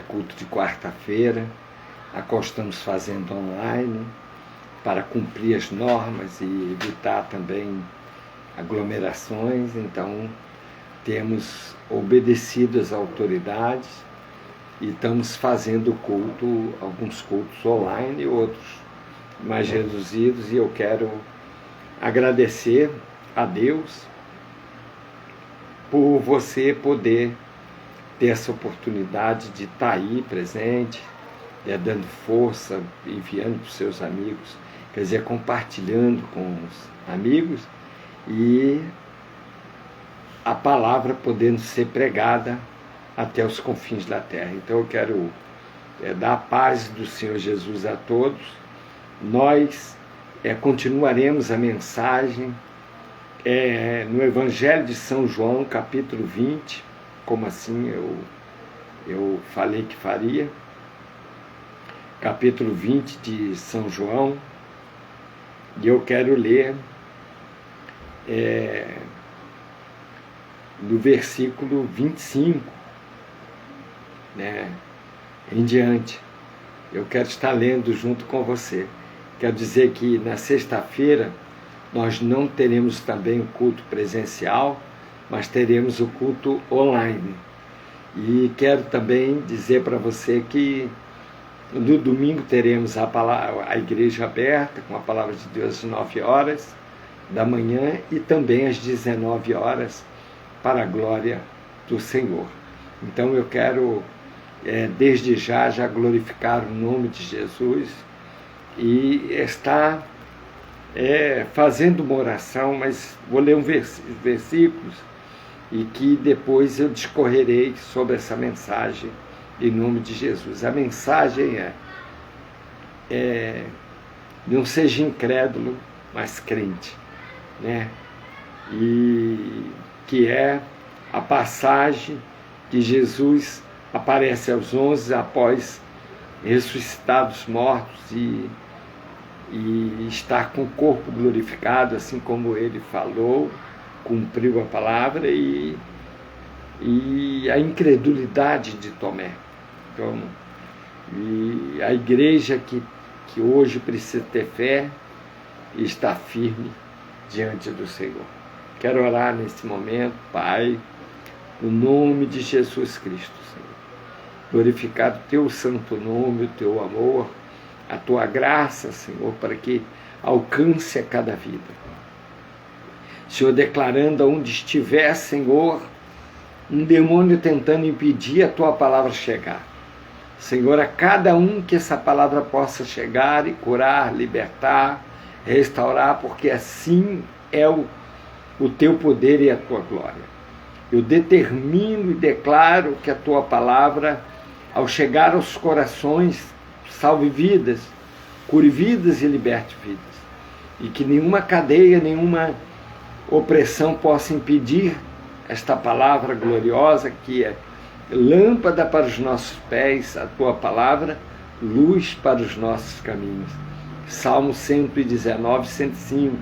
culto de quarta-feira. Agora estamos fazendo online para cumprir as normas e evitar também aglomerações. Então, temos obedecido às autoridades e estamos fazendo alguns cultos online e outros mais reduzidos. E eu quero agradecer a Deus por você poder ter essa oportunidade de estar aí presente, dando força, enviando para os seus amigos, quer dizer, compartilhando com os amigos, e a palavra podendo ser pregada até os confins da terra. Então eu quero dar a paz do Senhor Jesus a todos. Nós continuaremos a mensagem no Evangelho de São João, capítulo 20, como assim eu falei que faria, capítulo 20 de São João, e eu quero ler do versículo 25, em diante. Eu quero estar lendo junto com você. Quero dizer que na sexta-feira nós não teremos também o culto presencial, mas teremos o culto online. E quero também dizer para você que no domingo teremos a igreja aberta com a palavra de Deus às 9 horas da manhã e também às 19 horas para a glória do Senhor. Então eu quero desde já glorificar o nome de Jesus e estar fazendo uma oração, mas vou ler versículos e que depois eu discorrerei sobre essa mensagem em nome de Jesus. A mensagem não seja incrédulo, mas crente, e que é a passagem que Jesus aparece aos 11 após ressuscitar dos mortos e estar com o corpo glorificado, assim como ele falou, cumpriu a palavra, e a incredulidade de Tomé. Então, e a igreja que hoje precisa ter fé e estar firme diante do Senhor. Quero orar nesse momento, Pai, no nome de Jesus Cristo, Senhor. Glorificado o teu santo nome, o teu amor, a tua graça, Senhor, para que alcance a cada vida. Senhor, declarando aonde estiver, Senhor, um demônio tentando impedir a tua palavra chegar. Senhor, a cada um que essa palavra possa chegar e curar, libertar, restaurar, porque assim é o teu poder e a tua glória. Eu determino e declaro que a tua palavra, ao chegar aos corações, salve vidas, cure vidas e liberte vidas. E que nenhuma cadeia, nenhuma opressão possa impedir esta palavra gloriosa, que é lâmpada para os nossos pés, a tua palavra, luz para os nossos caminhos. Salmo 119, 105,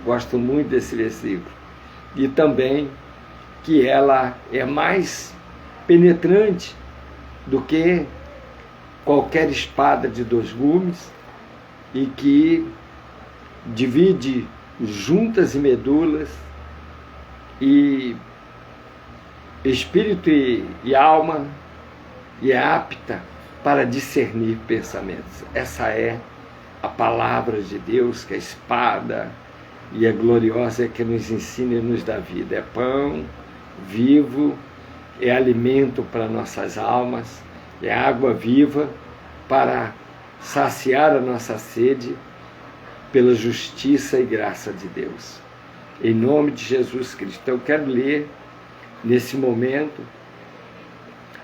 gosto muito desse versículo. E também que ela é mais penetrante do que qualquer espada de 2 gumes e que divide juntas e medulas e espírito e alma, e é apta para discernir pensamentos. Essa é a palavra de Deus, que é a espada e é gloriosa, que nos ensina e nos dá vida. É pão vivo, é alimento para nossas almas, é água viva para saciar a nossa sede pela justiça e graça de Deus. Em nome de Jesus Cristo. Eu quero ler nesse momento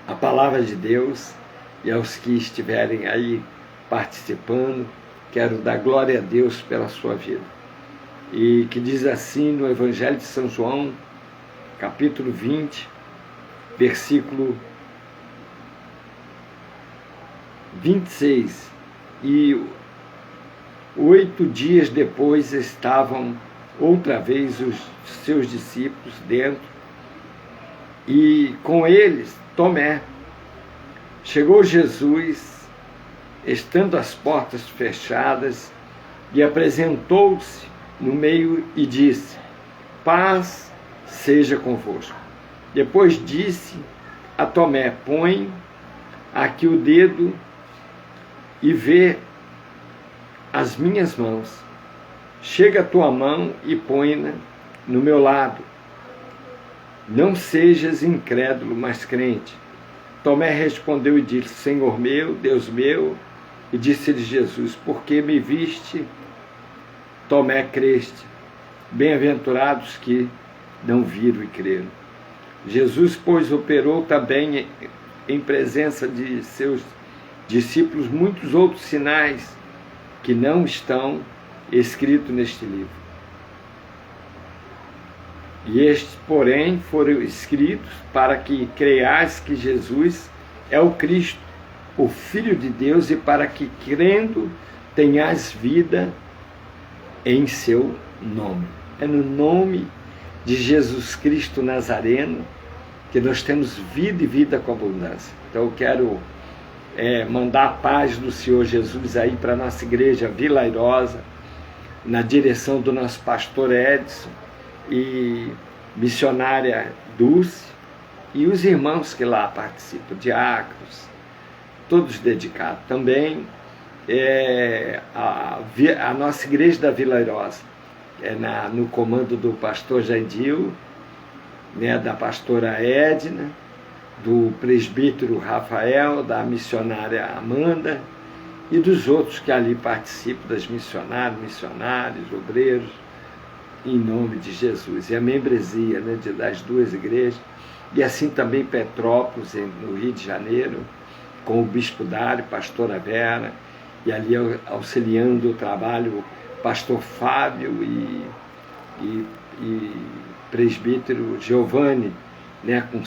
a palavra de Deus, e aos que estiverem aí participando, quero dar glória a Deus pela sua vida. E que diz assim no Evangelho de São João, capítulo 20, versículo 26. E 8 dias depois estavam outra vez os seus discípulos dentro, e com eles Tomé, Chegou Jesus, estando as portas fechadas, e apresentou-se no meio e disse: paz seja convosco. Depois disse a Tomé: põe aqui o dedo e vê as minhas mãos. Chega a tua mão e põe-na no meu lado. Não sejas incrédulo, mas crente. Tomé respondeu e disse: Senhor meu, Deus meu. E disse-lhe Jesus: porque me viste, Tomé, creste. Bem-aventurados que não viram e creram. Jesus, pois, operou também em presença de seus discípulos muitos outros sinais que não estão escritos neste livro. E estes, porém, foram escritos para que creias que Jesus é o Cristo, o Filho de Deus, e para que, crendo, tenhas vida em seu nome. É no nome de Jesus Cristo Nazareno que nós temos vida e vida com abundância. Então eu quero mandar a paz do Senhor Jesus aí para a nossa igreja Vila Airosa, na direção do nosso pastor Edson e missionária Dulce, e os irmãos que lá participam, diáconos, todos dedicados. Também a nossa igreja da Vila Airosa, no comando do pastor Jandil, da pastora Edna, do presbítero Rafael, da missionária Amanda e dos outros que ali participam, das missionários, obreiros, em nome de Jesus. E a membresia das duas igrejas, e assim também Petrópolis, no Rio de Janeiro, com o bispo Dário, pastora Vera, e ali auxiliando o trabalho pastor Fábio e presbítero Giovanni, com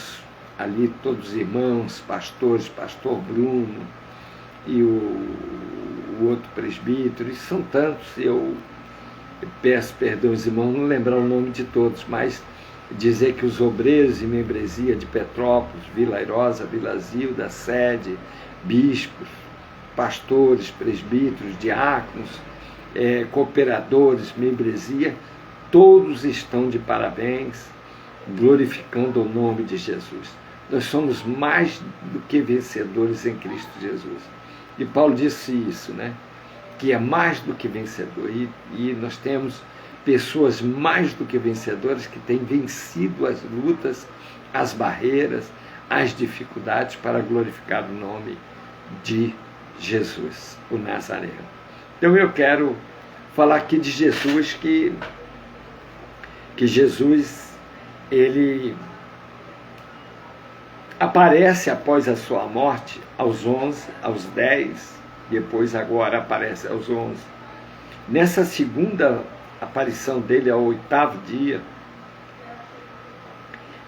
ali todos os irmãos, pastores, pastor Bruno e o outro presbítero, e são tantos, eu peço perdão aos irmãos, não lembrar o nome de todos, mas dizer que os obreiros e membresia de Petrópolis, Vila Airosa, Vila Zilda, sede, bispos, pastores, presbíteros, diáconos, cooperadores, membresia, todos estão de parabéns, glorificando o nome de Jesus. Nós somos mais do que vencedores em Cristo Jesus. E Paulo disse isso, que é mais do que vencedor. E nós temos pessoas mais do que vencedoras que têm vencido as lutas, as barreiras, as dificuldades para glorificar o nome de Jesus, o Nazareno. Então eu quero falar aqui de Jesus, que Jesus, ele aparece após a sua morte aos 11, aos 10, depois agora aparece aos 11. Nessa segunda aparição dele, ao 8º dia,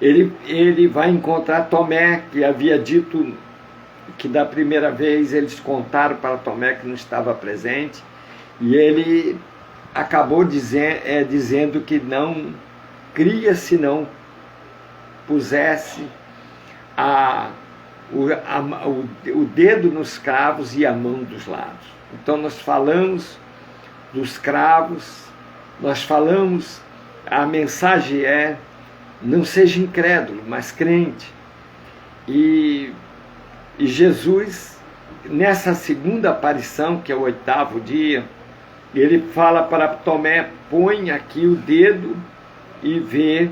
ele vai encontrar Tomé, que havia dito que da primeira vez eles contaram para Tomé que não estava presente, e ele acabou dizendo que não cria se não pusesse o dedo nos cravos e a mão dos lados. Então nós falamos dos cravos, nós falamos, a mensagem é: não seja incrédulo, mas crente. E Jesus, nessa segunda aparição, que é o 8º dia, ele fala para Tomé: põe aqui o dedo e vê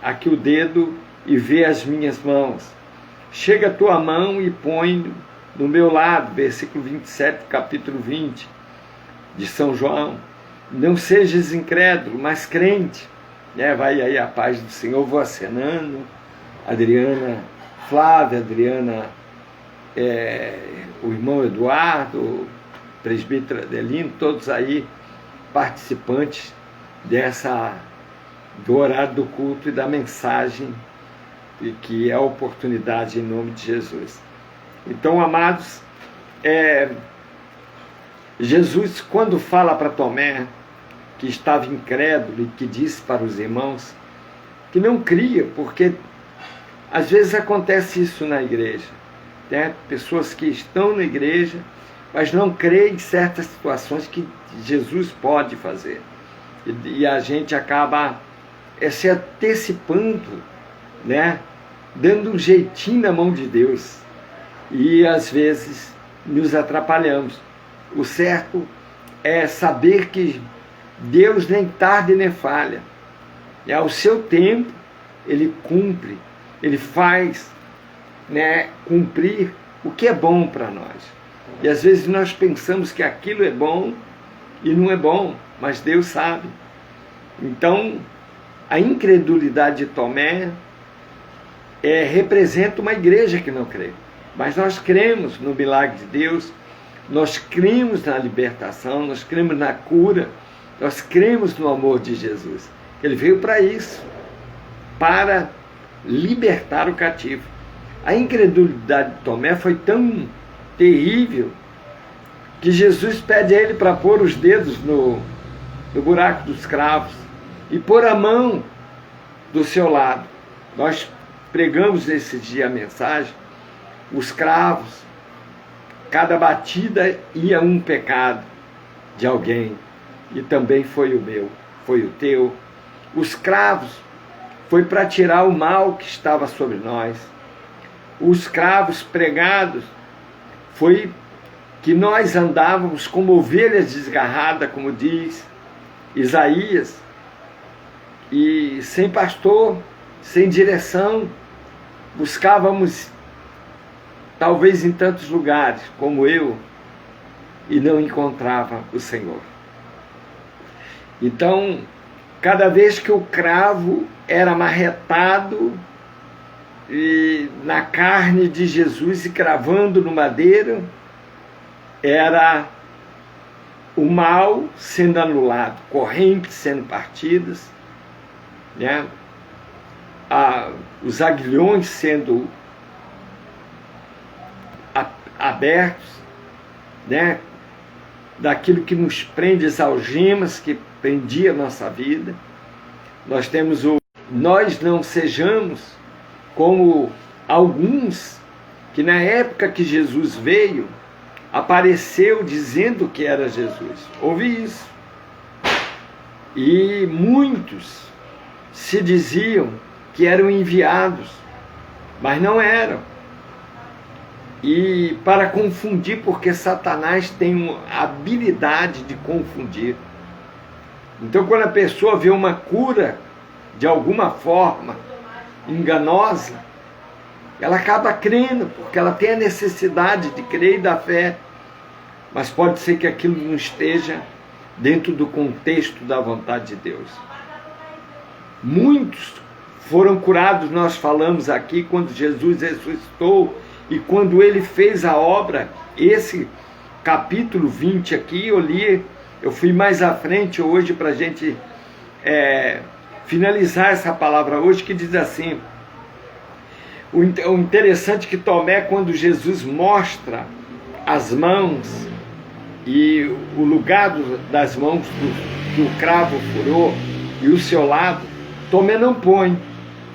aqui o dedo e vê as minhas mãos. Chega a tua mão e põe no meu lado. Versículo 27, capítulo 20 de São João. Não sejas incrédulo, mas crente. Vai aí a paz do Senhor. Vou acenando. Adriana, Flávia, Adriana, o irmão Eduardo, o presbítero Adelino, todos aí participantes do horário do culto e da mensagem, e que é a oportunidade em nome de Jesus. Então, amados, Jesus, quando fala para Tomé, que estava incrédulo, e que disse para os irmãos que não cria, porque Às vezes acontece isso na igreja, né? Pessoas que estão na igreja, mas não creem em certas situações que Jesus pode fazer. E a gente acaba se antecipando, né? Dando um jeitinho na mão de Deus. E às vezes nos atrapalhamos. O certo é saber que Deus nem tarde nem falha. E ao seu tempo, Ele cumpre, Ele faz, né, cumprir o que é bom para nós. E às vezes nós pensamos que aquilo é bom e não é bom, mas Deus sabe. Então, a incredulidade de Tomé representa uma igreja que não crê. Mas nós cremos no milagre de Deus, nós cremos na libertação, nós cremos na cura, nós cremos no amor de Jesus. Ele veio para isso, para libertar o cativo. A incredulidade de Tomé foi tão terrível que Jesus pede a ele para pôr os dedos no buraco dos cravos e pôr a mão do seu lado. Nós pregamos nesse dia a mensagem, os cravos, cada batida ia um pecado de alguém, e também foi o meu, foi o teu. Os cravos foi para tirar o mal que estava sobre nós. Os cravos pregados foi que nós andávamos como ovelhas desgarradas, como diz Isaías, e sem pastor, sem direção, buscávamos talvez em tantos lugares como eu, e não encontrava o Senhor. Então, cada vez que o cravo era marretado na carne de Jesus e cravando no madeiro, era o mal sendo anulado, correntes sendo partidas, né? Os aguilhões sendo abertos, né? Daquilo que nos prende, as algemas que prendia a nossa vida. Nós não sejamos como alguns que na época que Jesus veio, apareceu dizendo que era Jesus. Houve isso. E muitos se diziam que eram enviados, mas não eram. E para confundir, porque Satanás tem a habilidade de confundir. Então, quando a pessoa vê uma cura de alguma forma enganosa, ela acaba crendo, porque ela tem a necessidade de crer e da fé. Mas pode ser que aquilo não esteja dentro do contexto da vontade de Deus. Muitos foram curados, nós falamos aqui, quando Jesus ressuscitou e quando Ele fez a obra. Esse capítulo 20 aqui, eu fui mais à frente hoje para a gente finalizar essa palavra hoje, que diz assim: o interessante é que Tomé, quando Jesus mostra as mãos e o lugar das mãos que o cravo furou e o seu lado, Tomé não põe,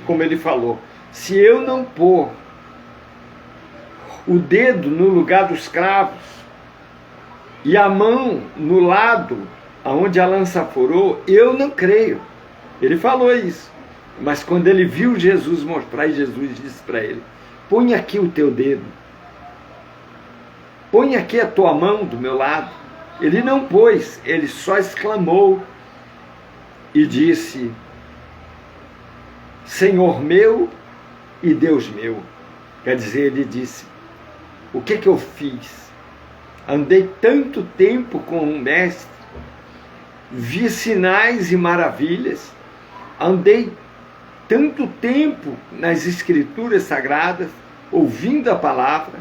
como ele falou. Se eu não pôr o dedo no lugar dos cravos e a mão no lado aonde a lança furou, eu não creio. Ele falou isso. Mas quando ele viu Jesus mostrar, Jesus disse para ele: põe aqui o teu dedo, põe aqui a tua mão do meu lado. Ele não pôs, ele só exclamou e disse: Senhor meu e Deus meu. Quer dizer, ele disse: o que eu fiz? Andei tanto tempo com o Mestre, vi sinais e maravilhas, andei tanto tempo nas Escrituras Sagradas, ouvindo a palavra,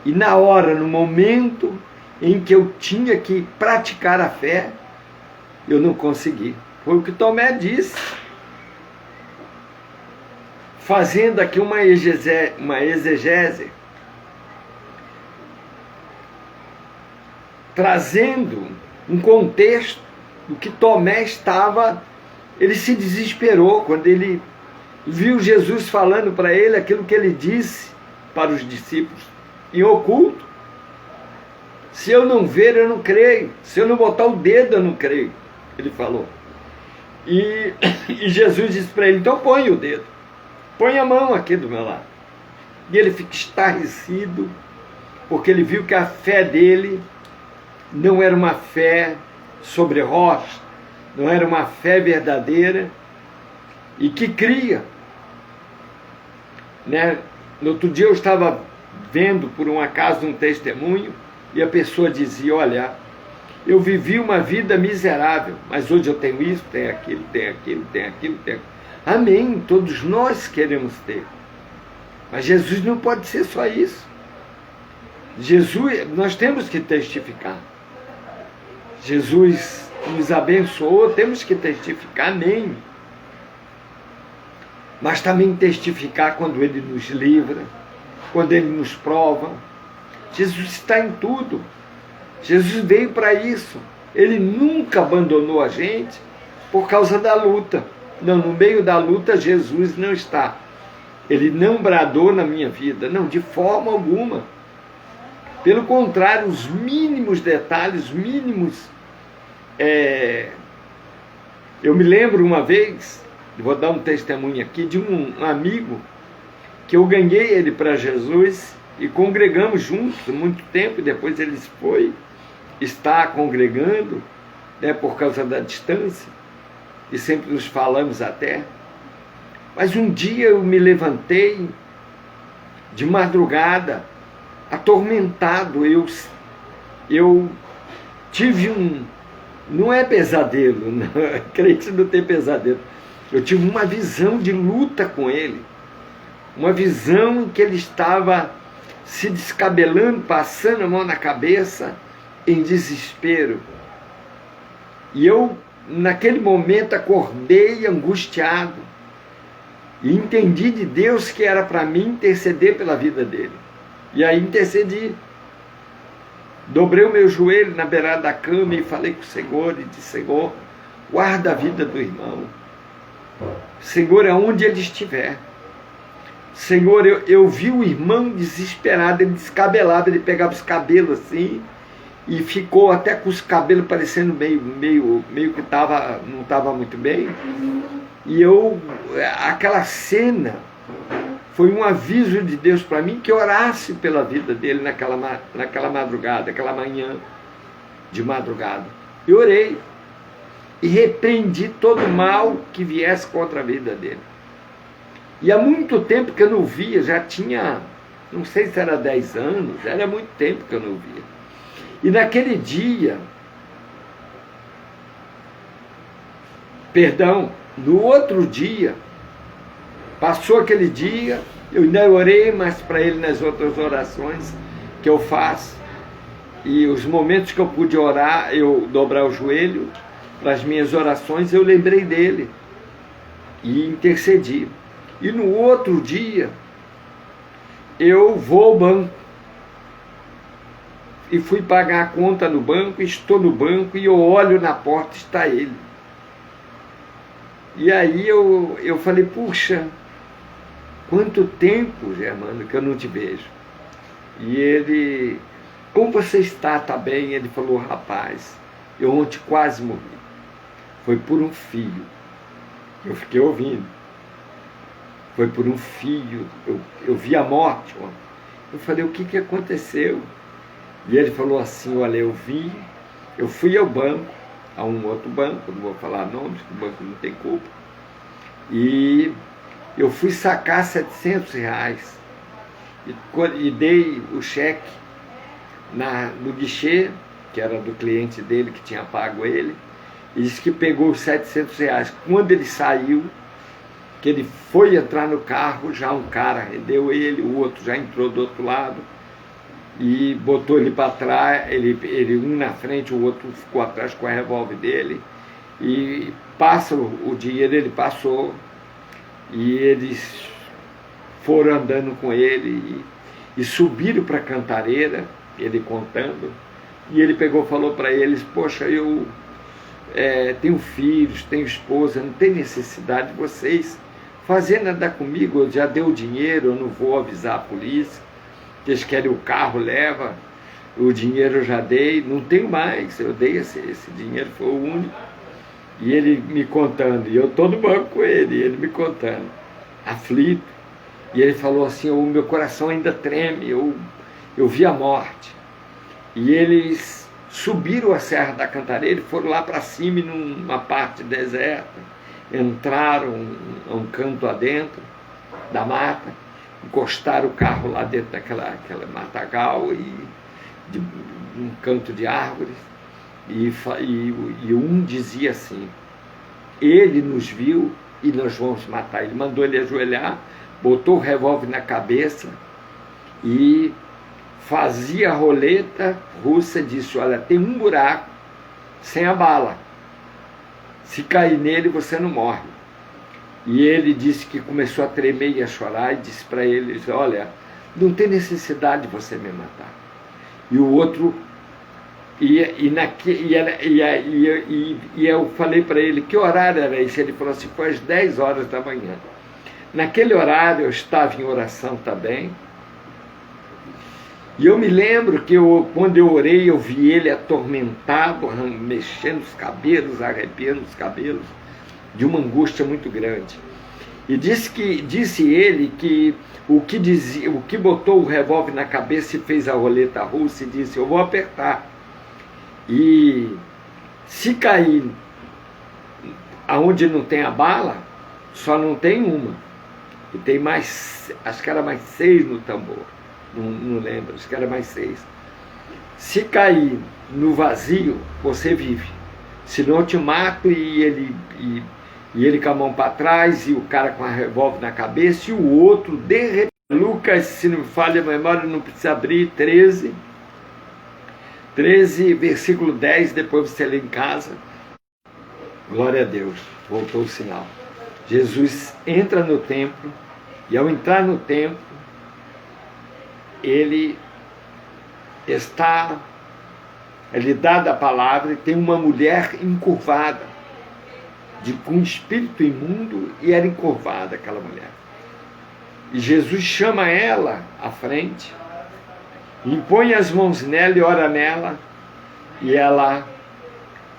e na hora, no momento em que eu tinha que praticar a fé, eu não consegui. Foi o que Tomé disse. Fazendo aqui uma exegese, trazendo um contexto do que Tomé estava. Ele se desesperou quando ele viu Jesus falando para ele aquilo que ele disse para os discípulos, em oculto. Se eu não ver, eu não creio. Se eu não botar o dedo, eu não creio. Ele falou. E Jesus disse para ele, então põe o dedo. Põe a mão aqui do meu lado. E ele fica estarrecido, porque ele viu que a fé dele não era uma fé sobre rocha, não era uma fé verdadeira e que cria. Né? No outro dia eu estava vendo por um acaso um testemunho e a pessoa dizia, olha, eu vivi uma vida miserável, mas hoje eu tenho isso, tenho aquilo, tenho aquilo, tenho aquilo, tenho aquilo. Amém, todos nós queremos ter. Mas Jesus não pode ser só isso. Jesus, nós temos que testificar. Jesus nos abençoou, temos que testificar, amém. Mas também testificar quando Ele nos livra, quando Ele nos prova. Jesus está em tudo. Jesus veio para isso. Ele nunca abandonou a gente por causa da luta. Não, no meio da luta Jesus não está. Ele não bradou na minha vida, não, de forma alguma. Pelo contrário, os mínimos detalhes, os mínimos... Eu me lembro uma vez, vou dar um testemunho aqui, de um amigo, que eu ganhei ele para Jesus e congregamos juntos muito tempo, e depois ele está congregando, né, por causa da distância, e sempre nos falamos até. Mas um dia eu me levantei de madrugada, atormentado, eu tive não é pesadelo, não, crente não tem pesadelo, eu tive uma visão de luta com ele, uma visão em que ele estava se descabelando, passando a mão na cabeça, em desespero, e eu naquele momento acordei angustiado, e entendi de Deus que era para mim interceder pela vida dele. E aí intercedi. Dobrei o meu joelho na beirada da cama e falei com o Senhor, e disse, Senhor, guarda a vida do irmão. Senhor, aonde ele estiver. Senhor, eu vi o irmão desesperado, ele descabelava, ele pegava os cabelos assim, e ficou até com os cabelos parecendo meio que não estava muito bem. E aquela cena foi um aviso de Deus para mim que orasse pela vida dele naquela madrugada, aquela manhã de madrugada. E orei e repreendi todo o mal que viesse contra a vida dele. E há muito tempo que eu não via, já tinha, não sei se era 10 anos, era muito tempo que eu não via. E naquele dia, no outro dia, passou aquele dia, eu ainda orei mais para ele nas outras orações que eu faço, e os momentos que eu pude orar, eu dobrar o joelho para as minhas orações, eu lembrei dele e intercedi. E no outro dia, eu vou ao banco e fui pagar a conta no banco, estou no banco e eu olho na porta, está ele. E aí eu falei, puxa, quanto tempo, Germano, que eu não te vejo. E ele, como você está? Está bem? Ele falou, rapaz, eu ontem quase morri. Foi por um fio. Eu fiquei ouvindo. Foi por um fio. Eu vi a morte ontem. Eu falei, o que aconteceu? E ele falou assim, olha, eu fui ao banco, a um outro banco, não vou falar nomes, o banco não tem culpa, e eu fui sacar R$700 e dei o cheque no guichê, que era do cliente dele que tinha pago ele, e disse que pegou os R$700. Quando ele saiu, que ele foi entrar no carro, já um cara rendeu ele, o outro já entrou do outro lado e botou ele para trás, ele um na frente, o outro ficou atrás com a revólver dele, e passa o dinheiro, ele passou, e eles foram andando com ele e subiram para a Cantareira, ele contando, e ele pegou e falou para eles, poxa, eu tenho filhos, tenho esposa, não tem necessidade de vocês fazer nada comigo, eu já dei o dinheiro, eu não vou avisar a polícia, eles querem o carro, leva, o dinheiro eu já dei, não tenho mais, eu dei esse dinheiro, foi o único. E ele me contando, e eu estou no banco com ele, ele me contando, aflito. E ele falou assim, o meu coração ainda treme, eu vi a morte. E eles subiram a Serra da Cantareira e foram lá para cima, numa parte deserta, entraram a um canto adentro da mata, encostaram o carro lá dentro daquela matagal, e de um canto de árvores, e um dizia assim, ele nos viu e nós vamos matar. Ele mandou ele ajoelhar, botou o revólver na cabeça e fazia a roleta russa, disse, olha, tem um buraco sem a bala, se cair nele você não morre. E ele disse que começou a tremer e a chorar, e disse para eles, olha, não tem necessidade de você me matar. E o outro, e eu falei para ele, que horário era esse? Ele falou assim, foi às 10 horas da manhã. Naquele horário eu estava em oração também, e eu me lembro que quando eu orei, eu vi ele atormentado, mexendo os cabelos, arrepiando os cabelos, de uma angústia muito grande. E disse ele que o que botou o revólver na cabeça e fez a roleta russa, e disse, eu vou apertar. E se cair aonde não tem a bala, só não tem uma. E tem mais, acho que era mais 6 no tambor. Não lembro, acho que era mais 6. Se cair no vazio, você vive. Senão eu te mato, e ele com a mão para trás, e o cara com a revólver na cabeça, e o outro, de repente, Lucas, se não me falha a memória, não precisa abrir, 13, versículo 10, depois você lê em casa. Glória a Deus, voltou o sinal. Jesus entra no templo, e ao entrar no templo, ele dada a palavra, e tem uma mulher encurvada, com espírito imundo, e era encurvada aquela mulher. E Jesus chama ela à frente, impõe as mãos nela e ora nela, e ela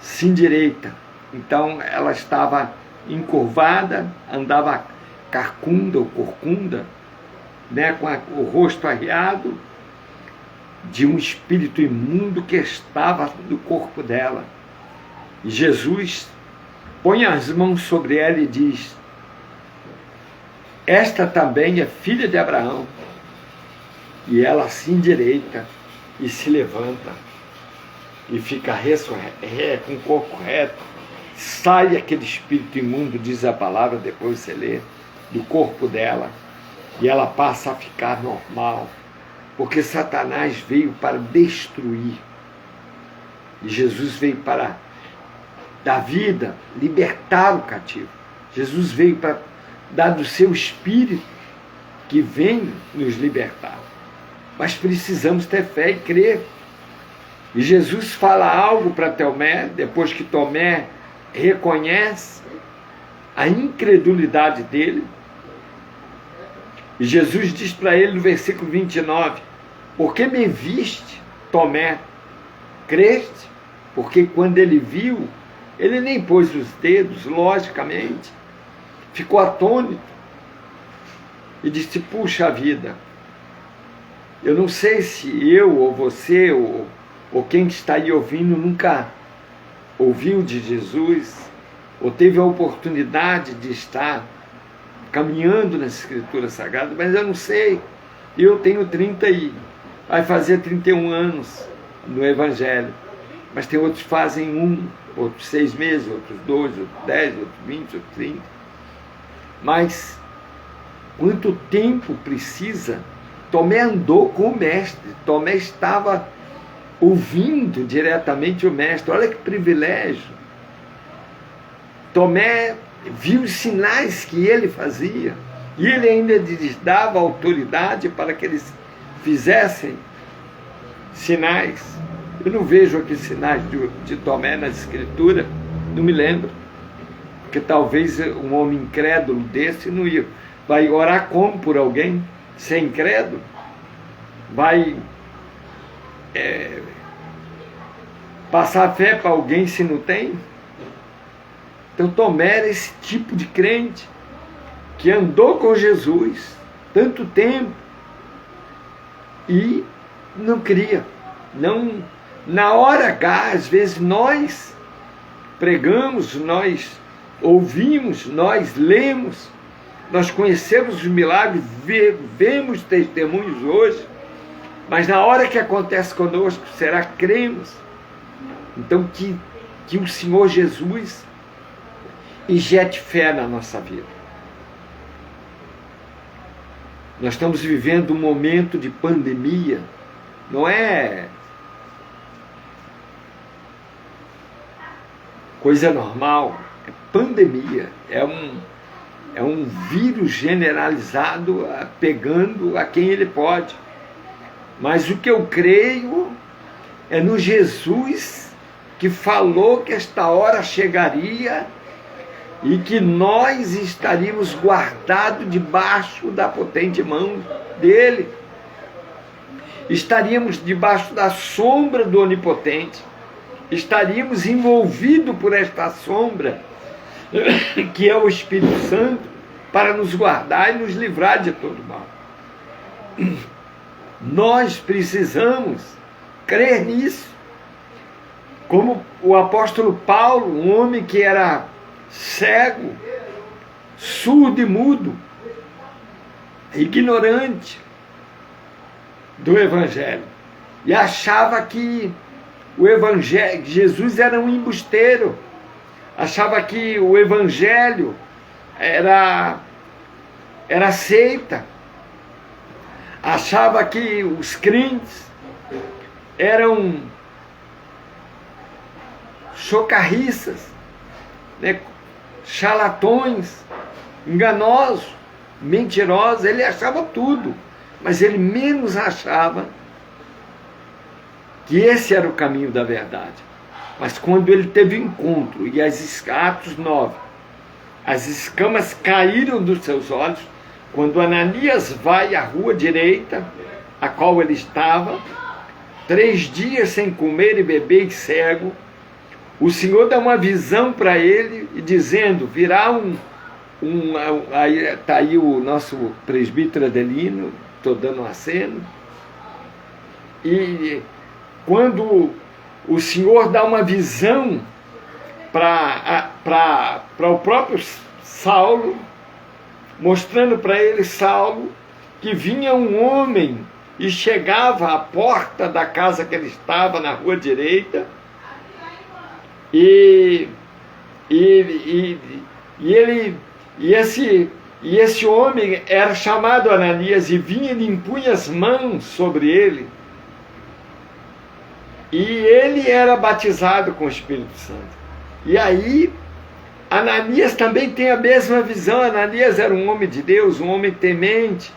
se endireita. Então ela estava encurvada, andava carcunda ou corcunda, né, com o rosto arreado, de um espírito imundo que estava no corpo dela. E Jesus põe as mãos sobre ela e diz, esta também é filha de Abraão. E ela se endireita e se levanta e fica com o corpo reto. Sai aquele espírito imundo, diz a palavra, depois você lê, do corpo dela, e ela passa a ficar normal, porque Satanás veio para destruir, e Jesus veio para dar vida, libertar o cativo. Jesus veio para dar do seu Espírito, que vem nos libertar. Mas precisamos ter fé e crer. E Jesus fala algo para Tomé, depois que Tomé reconhece a incredulidade dele. E Jesus diz para ele no versículo 29, porque me viste, Tomé, creste? Porque quando ele viu, ele nem pôs os dedos, logicamente, ficou atônito e disse, puxa vida, eu não sei se eu ou você ou quem está aí ouvindo nunca ouviu de Jesus ou teve a oportunidade de estar caminhando nas Escrituras Sagradas, mas eu não sei. Eu tenho vai fazer 31 anos no Evangelho, mas tem outros que fazem outros 6 meses, outros 2, outros 10, outros 20, outros 30. Mas quanto tempo precisa? Tomé andou com o Mestre, Tomé estava ouvindo diretamente o Mestre. Olha que privilégio. Tomé viu os sinais que ele fazia, e ele ainda lhes dava autoridade para que eles fizessem sinais. Eu não vejo aqui sinais de Tomé na Escritura, não me lembro. Porque talvez um homem incrédulo desse não ia. Vai orar como por alguém sem incrédulo? Vai passar fé para alguém se não tem? Então Tomé era esse tipo de crente que andou com Jesus tanto tempo e não cria. Não, na hora H, às vezes nós pregamos, nós ouvimos, nós lemos, nós conhecemos os milagres, vemos testemunhos hoje, mas na hora que acontece conosco, será que cremos? Então que o Senhor Jesus injete fé na nossa vida. Nós estamos vivendo um momento de pandemia, não é coisa normal, é pandemia, é um vírus generalizado pegando a quem ele pode. Mas o que eu creio é no Jesus que falou que esta hora chegaria e que nós estaríamos guardados debaixo da potente mão dele. Estaríamos debaixo da sombra do Onipotente. Estaríamos envolvidos por esta sombra, que é o Espírito Santo, para nos guardar e nos livrar de todo mal. Nós precisamos crer nisso. Como o apóstolo Paulo, um homem que era cego, surdo e mudo, ignorante do Evangelho, e achava que o Evangelho, Jesus era um embusteiro, achava que o Evangelho era seita, achava que os crentes eram chocarriças, né, charlatões, enganosos, mentirosos. Ele achava tudo, mas ele menos achava que esse era o caminho da verdade. Mas quando ele teve encontro, e Atos 9, as escamas caíram dos seus olhos, quando Ananias vai à rua direita, a qual ele estava, 3 dias sem comer e beber e cego, o Senhor dá uma visão para ele, e dizendo, virá aí está aí o nosso presbítero Adelino, estou dando um aceno, e quando o Senhor dá uma visão para o próprio Saulo, mostrando para ele, Saulo, que vinha um homem e chegava à porta da casa que ele estava, na rua direita, e esse homem era chamado Ananias, e vinha e impunha as mãos sobre ele, e ele era batizado com o Espírito Santo. E aí Ananias também tem a mesma visão. Ananias era um homem de Deus, um homem temente,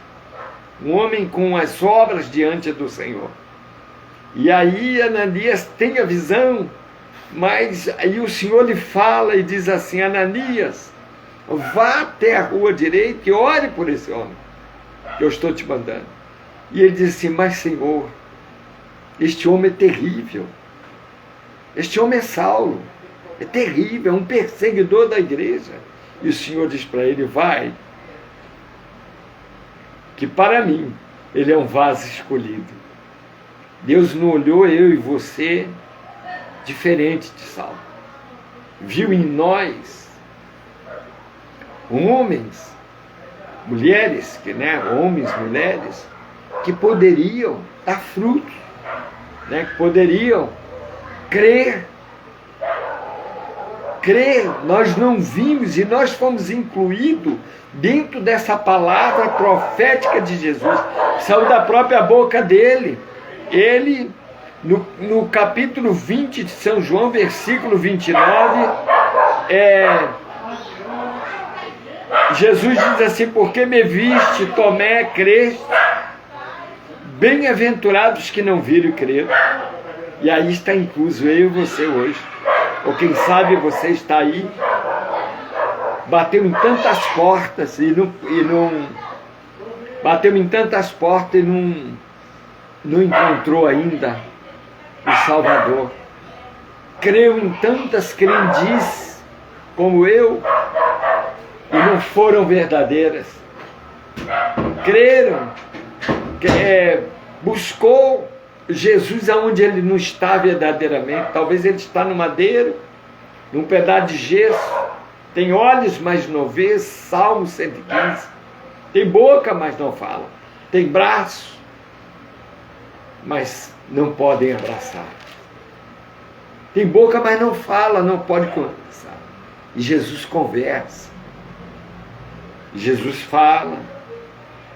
um homem com as obras diante do Senhor. E aí Ananias tem a visão, mas aí o Senhor lhe fala e diz assim: Ananias, vá até a rua direita e ore por esse homem que eu estou te mandando. E ele diz assim: mas Senhor, este homem é terrível, este homem é Saulo, é terrível, é um perseguidor da igreja. E o Senhor diz para ele: vai, que para mim ele é um vaso escolhido. Deus não olhou eu e você diferente de Saulo, viu em nós homens, mulheres, homens, mulheres, que poderiam dar frutos, que poderiam crer. Nós não vimos, e nós fomos incluídos dentro dessa palavra profética de Jesus, saiu da própria boca dele. Ele, no capítulo 20 de São João, versículo 29, Jesus diz assim: porque me viste, Tomé, creste? Bem-aventurados que não viram e creram. E aí está incluso eu e você hoje. Ou quem sabe você está aí bateu em tantas portas e não bateu em tantas portas e não encontrou ainda o Salvador. Creu em tantas crendices como eu e não foram verdadeiras. Creram, buscou Jesus aonde ele não está verdadeiramente. Talvez ele está no madeiro, num pedaço de gesso, tem olhos, mas não vê. Salmo 115. Tem boca, mas não fala. Tem braços, mas não podem abraçar. Tem boca, mas não fala, não pode conversar. E Jesus conversa. E Jesus fala.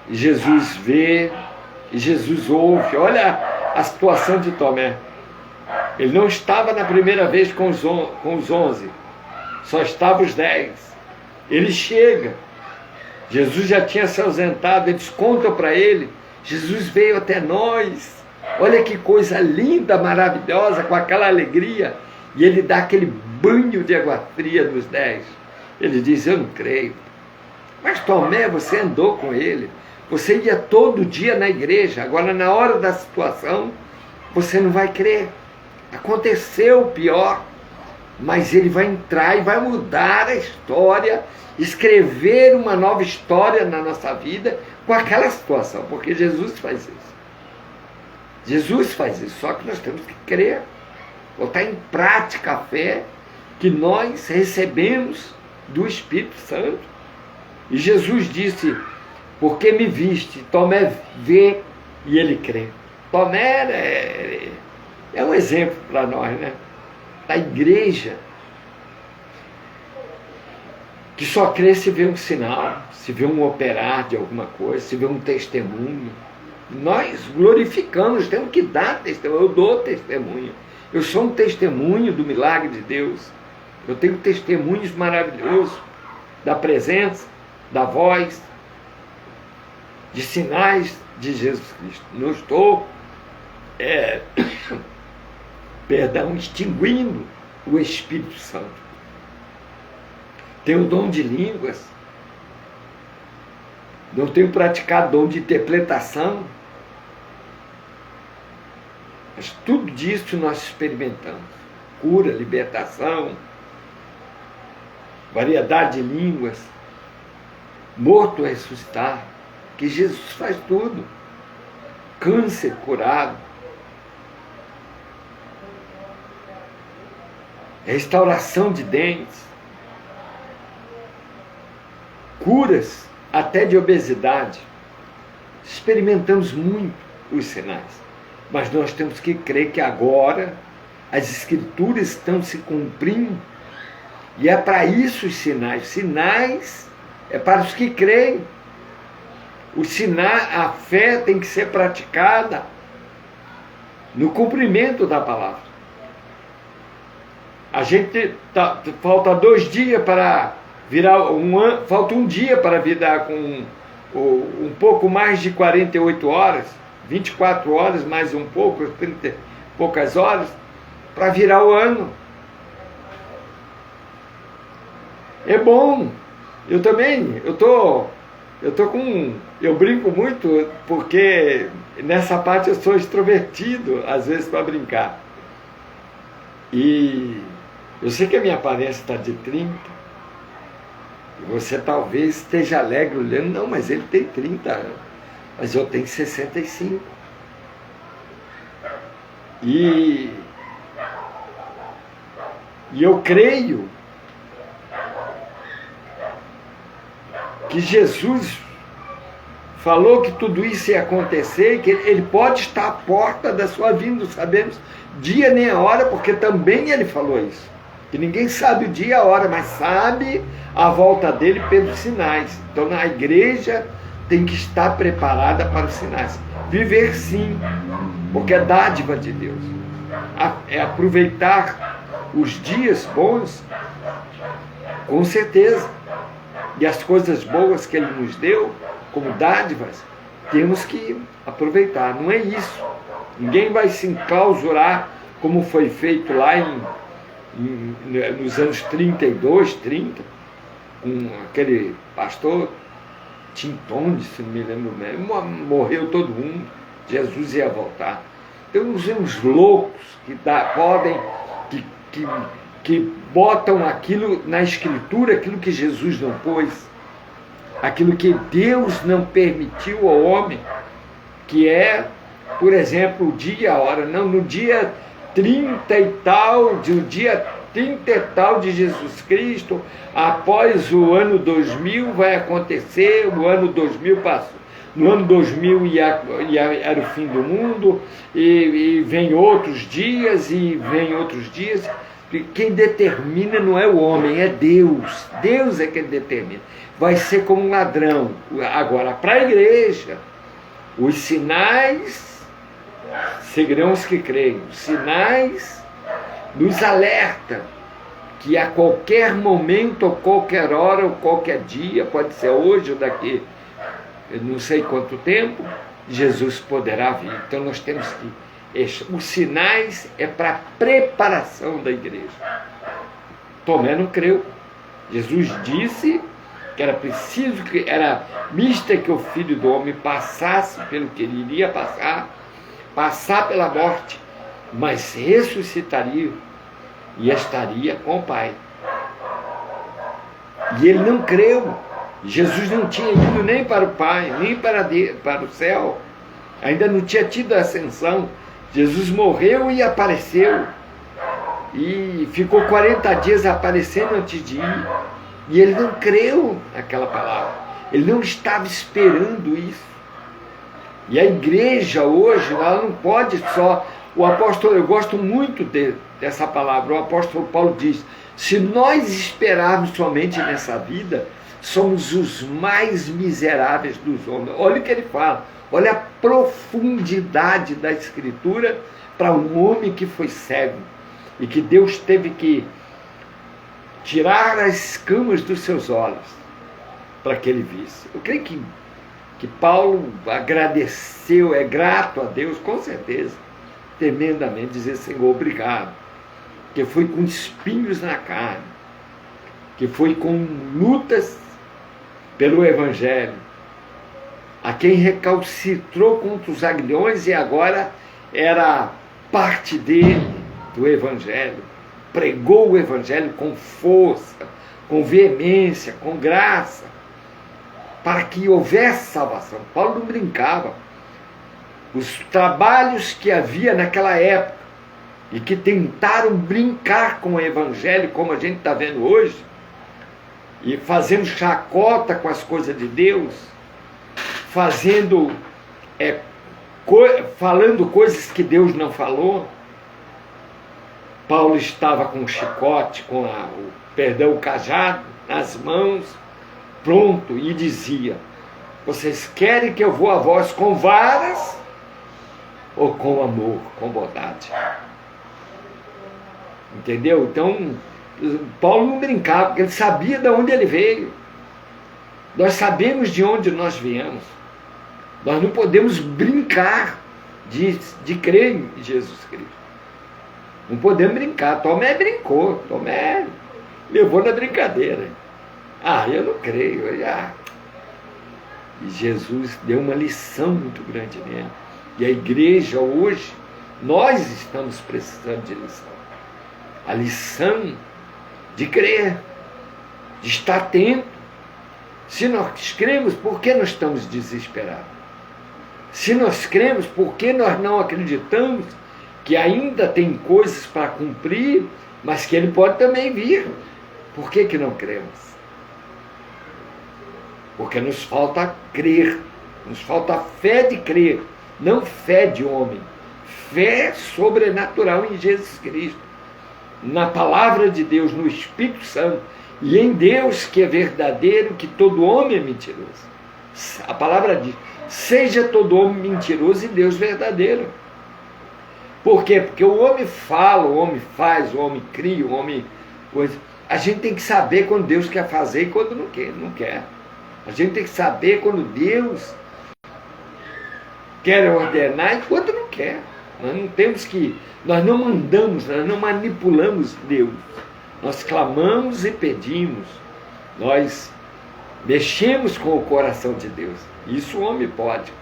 E Jesus vê. E Jesus ouve. Olha a situação de Tomé. Ele não estava na primeira vez com os 11. Só estavam os 10. Ele chega. Jesus já tinha se ausentado. Eles contam para ele. Jesus veio até nós. Olha que coisa linda, maravilhosa, com aquela alegria. E ele dá aquele banho de água fria dos 10. Ele diz, eu não creio. Mas Tomé, você andou com ele. Você ia todo dia na igreja. Agora, na hora da situação, você não vai crer. Aconteceu o pior. Mas ele vai entrar e vai mudar a história, escrever uma nova história na nossa vida com aquela situação. Porque Jesus faz isso. Jesus faz isso, só que nós temos que crer, botar em prática a fé que nós recebemos do Espírito Santo. E Jesus disse, porque me viste, Tomé vê e ele crê. Tomé é um exemplo para nós, né? Da igreja, que só crê se vê um sinal, se vê um operar de alguma coisa, se vê um testemunho. Nós glorificamos, temos que dar testemunho. Eu dou testemunho. Eu sou um testemunho do milagre de Deus. Eu tenho testemunhos maravilhosos da presença, da voz, de sinais de Jesus Cristo. Não estou, extinguindo o Espírito Santo. Tenho o dom de línguas. Não tenho praticado dom de interpretação. Mas tudo disso nós experimentamos. Cura, libertação, variedade de línguas, morto a ressuscitar, que Jesus faz tudo. Câncer curado. Restauração de dentes. Curas até de obesidade. Experimentamos muito os sinais. Mas nós temos que crer que agora as Escrituras estão se cumprindo. E é para isso os sinais. Sinais é para os que creem. A fé tem que ser praticada no cumprimento da palavra. A gente falta 2 dias para virar um ano, falta 1 dia para virar com um pouco mais de 48 horas, 24 horas mais um pouco, 30 e poucas horas, para virar o ano. É bom. Eu também, eu brinco muito, porque nessa parte eu sou extrovertido, às vezes para brincar. E eu sei que a minha aparência está de 30, e você talvez esteja alegre olhando, não, mas ele tem 30 anos, mas eu tenho 65. E eu creio que Jesus falou que tudo isso ia acontecer, que ele pode estar à porta da sua vinda, não sabemos dia nem a hora, porque também ele falou isso, que ninguém sabe o dia e a hora, mas sabe a volta dele pelos sinais. Então a igreja tem que estar preparada para os sinais, viver sim, porque é dádiva de Deus, é aproveitar os dias bons, com certeza, e as coisas boas que ele nos deu como dádivas, temos que aproveitar. Não é isso. Ninguém vai se enclausurar como foi feito lá nos anos 32, 30, com aquele pastor Tim Tone, se não me lembro mesmo, morreu todo mundo, Jesus ia voltar. Tem uns loucos que podem, que botam aquilo na Escritura, aquilo que Jesus não pôs, aquilo que Deus não permitiu ao homem, que é, por exemplo, o dia, a hora, não, no dia 30 e tal, de Jesus Cristo, após o ano 2000 vai acontecer, o ano 2000 passou, no ano 2000 era o fim do mundo, e vem outros dias, quem determina não é o homem, é Deus, Deus é quem determina, vai ser como um ladrão. Agora, para a igreja, os sinais seguirão os que creem, os sinais nos alerta que a qualquer momento, ou qualquer hora, ou qualquer dia, pode ser hoje ou daqui, eu não sei quanto tempo, Jesus poderá vir. Então nós temos que, os sinais é para a preparação da igreja. Tomé não creu. Jesus disse que era preciso, que era mista que o Filho do Homem passasse pelo que ele iria passar pela morte, mas ressuscitaria e estaria com o Pai. E ele não creu. Jesus não tinha ido nem para o Pai, nem para o céu. Ainda não tinha tido a ascensão. Jesus morreu e apareceu. E ficou 40 dias aparecendo antes de ir. E ele não creu naquela palavra. Ele não estava esperando isso. E a igreja hoje, ela não pode só... O apóstolo, eu gosto muito dessa palavra, o apóstolo Paulo diz, se nós esperarmos somente nessa vida, somos os mais miseráveis dos homens. Olha o que ele fala, olha a profundidade da Escritura para um homem que foi cego e que Deus teve que tirar as escamas dos seus olhos para que ele visse. Eu creio que Paulo agradeceu, é grato a Deus, com certeza, tremendamente, dizer, Senhor, obrigado, que foi com espinhos na carne, que foi com lutas pelo Evangelho, a quem recalcitrou contra os aguilhões e agora era parte dele, do Evangelho, pregou o Evangelho com força, com veemência, com graça, para que houvesse salvação. Paulo não brincava. Os trabalhos que havia naquela época e que tentaram brincar com o Evangelho, como a gente está vendo hoje, e fazendo chacota com as coisas de Deus, falando coisas que Deus não falou. Paulo estava com o chicote, com o cajado nas mãos, pronto, e dizia, vocês querem que eu vou a vós com varas ou com amor, com bondade? Entendeu? Então, Paulo não brincava, porque ele sabia de onde ele veio. Nós sabemos de onde nós viemos. Nós não podemos brincar de crer em Jesus Cristo. Não podemos brincar. Tomé brincou, Tomé levou na brincadeira. Eu não creio. E Jesus deu uma lição muito grande nele. E a igreja hoje, nós estamos precisando de lição. A lição de crer, de estar atento. Se nós cremos, por que nós estamos desesperados? Se nós cremos, por que nós não acreditamos que ainda tem coisas para cumprir, mas que ele pode também vir? Por que não cremos? Porque nos falta crer, nos falta fé de crer, não fé de homem, fé sobrenatural em Jesus Cristo, na palavra de Deus, no Espírito Santo, e em Deus que é verdadeiro, que todo homem é mentiroso. A palavra diz, seja todo homem mentiroso e Deus verdadeiro. Por quê? Porque o homem fala, o homem faz, o homem cria, o homem... A gente tem que saber quando Deus quer fazer e quando não quer. A gente tem que saber quando Deus quer ordenar e quando não quer. Nós não mandamos, nós não manipulamos Deus. Nós clamamos e pedimos. Nós mexemos com o coração de Deus. Isso o homem pode.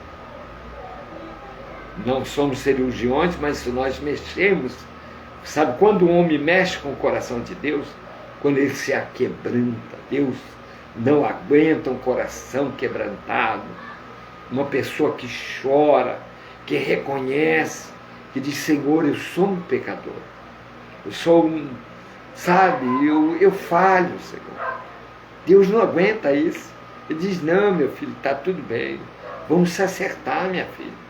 Não somos cirurgiões, mas nós mexemos. Sabe quando o homem mexe com o coração de Deus? Quando ele se aquebranta. Deus não aguenta um coração quebrantado. Uma pessoa que chora, que reconhece, que diz: Senhor, eu sou um pecador. Eu sou um, sabe, eu falho, Senhor. Deus não aguenta isso. Ele diz: não, meu filho, está tudo bem. Vamos se acertar, minha filha.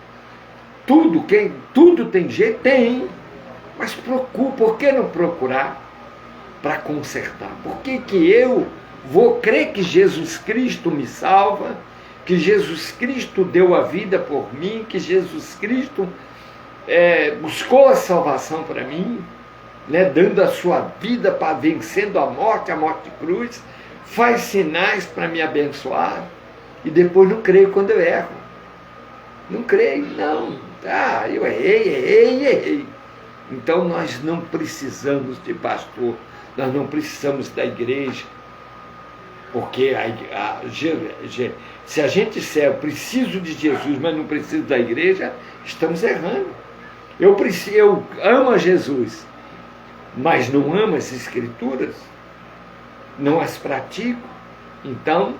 Tudo tem jeito? Tem. Mas procura, por que não procurar para consertar? Por que eu vou crer que Jesus Cristo me salva, que Jesus Cristo deu a vida por mim, que Jesus Cristo buscou a salvação para mim, né, dando a sua vida para vencendo a morte de cruz, faz sinais para me abençoar, e depois não creio quando eu erro. Não creio, não. Eu errei. Então nós não precisamos de pastor, nós não precisamos da igreja, porque se a gente disser eu preciso de Jesus, mas não preciso da igreja, estamos errando. Eu amo a Jesus, mas não amo as Escrituras, não as pratico, então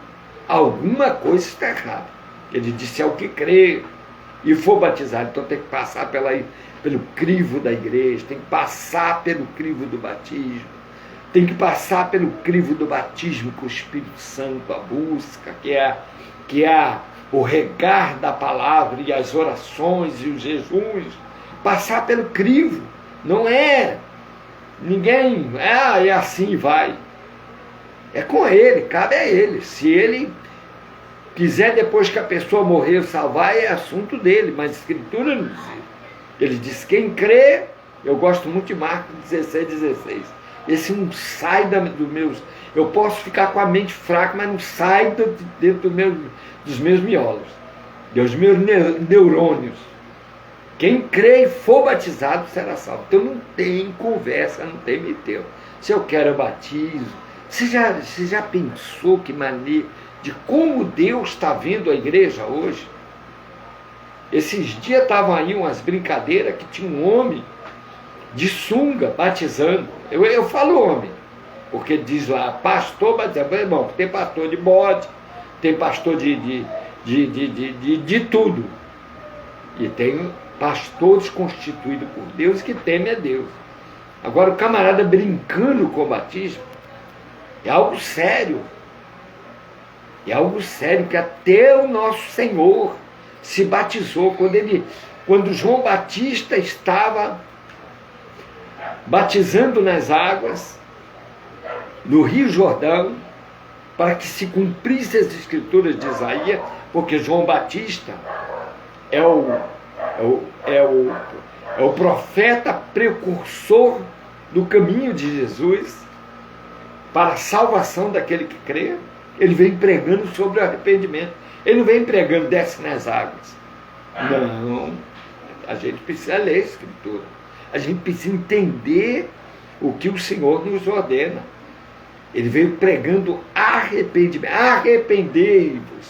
alguma coisa está errada. Ele disse: ao que crê e for batizado, então tem que passar pelo crivo da igreja, tem que passar pelo crivo do batismo, tem que passar pelo crivo do batismo com o Espírito Santo, a busca, que é o regar da palavra e as orações e os jejuns, passar pelo crivo. Não é ninguém, é assim vai. É com ele, cabe a ele. Se ele quiser, depois que a pessoa morrer, salvar, é assunto dele, mas a Escritura não diz. Ele diz: quem crê, eu gosto muito de Marcos 16,16. Esse não sai dos meus. Eu posso ficar com a mente fraca, mas não sai dentro dos meus miolos, dos meus neurônios. Quem crê e for batizado será salvo. Então não tem conversa, não tem meter. Se eu quero eu batizo. Você já pensou que maneira de como Deus está vendo a igreja hoje? Esses dias estavam aí umas brincadeiras que tinha um homem de sunga batizando. Eu falo homem, porque diz lá, pastor batizando. Irmão, tem pastor de bode, tem pastor de tudo. E tem pastores constituídos por Deus que temem a Deus. Agora o camarada brincando com o batismo é algo sério. É algo sério, que até o nosso Senhor se batizou quando João Batista estava batizando nas águas no Rio Jordão, para que se cumprisse as Escrituras de Isaías, porque João Batista é o profeta precursor do caminho de Jesus para a salvação daquele que crê. Ele vem pregando sobre o arrependimento. Ele não vem pregando desce nas águas. Não. A gente precisa ler a Escritura. A gente precisa entender o que o Senhor nos ordena. Ele veio pregando arrependimento. Arrependei-vos,